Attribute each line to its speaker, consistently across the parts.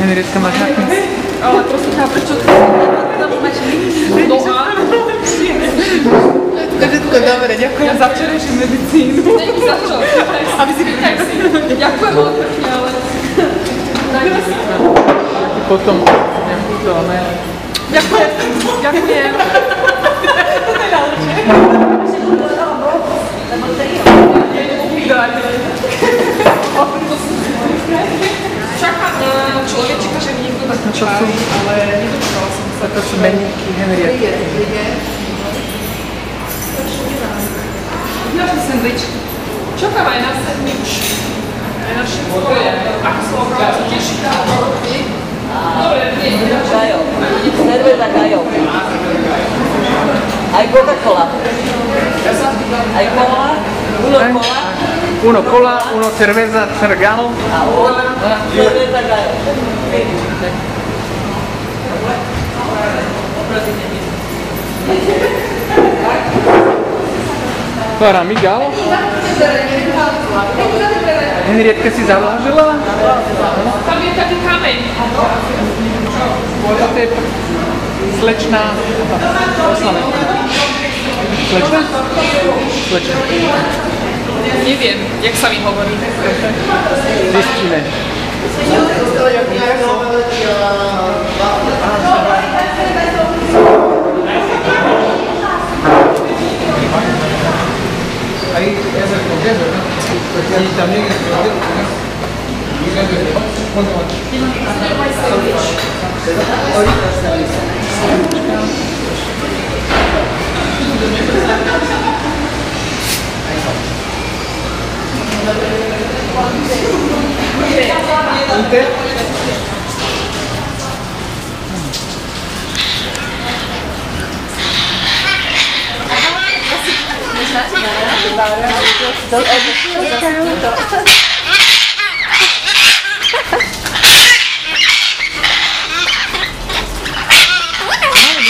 Speaker 1: Henrietka, máš nakoniec?
Speaker 2: Ale prosím, chápeš, čo ty máš líniu? No áno.
Speaker 1: Všetko dobre, ďakujem za včerajšiu medicínu.
Speaker 2: Není za čo.
Speaker 1: Aby si
Speaker 2: pýtaj si. Ďakujem veľmi pekne, ale... Dajme si.
Speaker 1: Potom to, ne?
Speaker 2: Ďakujem. Ďakujem. Čakám na človečika, že mi niekto tak čarí, ale nedočkala som sa.
Speaker 1: To sú meníky Henrietky.
Speaker 2: Ďalší sandwich. Čakám aj na sandwich. Aj na všetko. Ako som opravila, sa teší. Dobre,
Speaker 3: Gajo. Cerveza Gajo. Aj Coca-Cola. Aj cola. Uno cola.
Speaker 1: Uno cola, uno cerveza Sergano.
Speaker 3: A una cerveza Gajo.
Speaker 1: Para Migalo. Henrietka si zavážila?
Speaker 2: tam je taký kameň.
Speaker 1: To je slečná oslavenka. Slečná? Slečná.
Speaker 2: Neviem, jak sa mi hovorí.
Speaker 1: Zistíme. Ahí es el proceso, ¿no? Y también el ahorita está listo.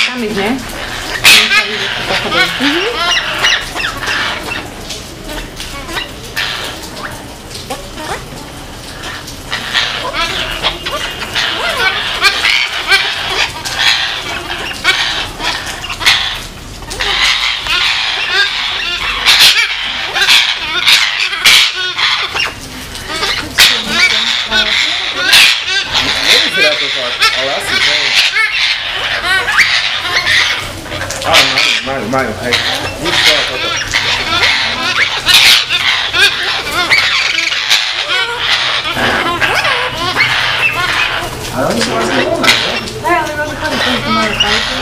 Speaker 4: Tam ísť, ne?
Speaker 5: Majú, hej. Nič toho, toto. Ale oni sú vlastne voľné, že?
Speaker 4: Hej, ale môžu chodiť, to majú palicu.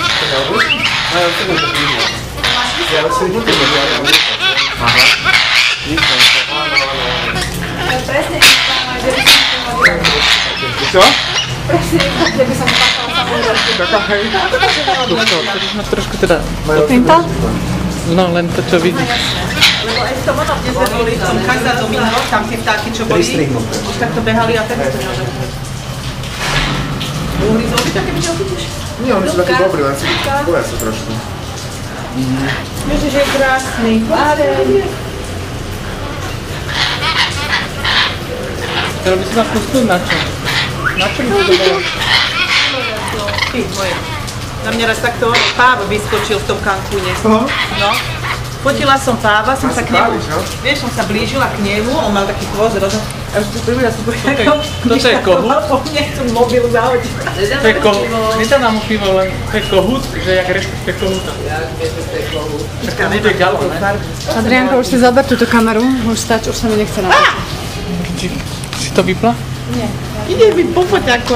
Speaker 5: Čakaj, ale buď? No, ja chcem to prímo. Ja ale si budem to ďalej. Aha. Nič tam sa.
Speaker 4: To presne tak, že by som to mohla.
Speaker 5: Čo?
Speaker 4: Presne tak, že by som spáchala sa môžu.
Speaker 5: Taká hej.
Speaker 1: Trošku teda
Speaker 4: Pinta?
Speaker 1: no len to, čo vidíš.
Speaker 6: Lebo aj v tom ono, kde sme boli, v tom Casa Domino, tam tie vtáky, čo boli, už takto behali a tak to neodržali. Mohli zobiť také by neodbytiš?
Speaker 5: Nie, oni sú takí dobrí, len si boja sa trošku.
Speaker 6: Ježiš, je krásny.
Speaker 1: Chcel by si ma pustiť na čo? Na čo by to bolo?
Speaker 6: Ty, moje. Na mňa raz takto páv vyskočil v tom Cancúne. No. Fotila som páva, som sa k nemu, vieš, som sa blížila k nemu, on mal taký chvost, a už to prvýra som povedala,
Speaker 1: Toto je kohút?
Speaker 6: po mne chcem mobil zahodiť.
Speaker 1: To je kohút. Nedá nám pivo, len to je kohút, že jak rešpektuje kohúta. Tak to je galo, ne?
Speaker 4: Adriánka, už si zober túto kameru, už stač, už sa mi nechce natočiť.
Speaker 1: Si to vypla?
Speaker 6: Ide mi po foťaku.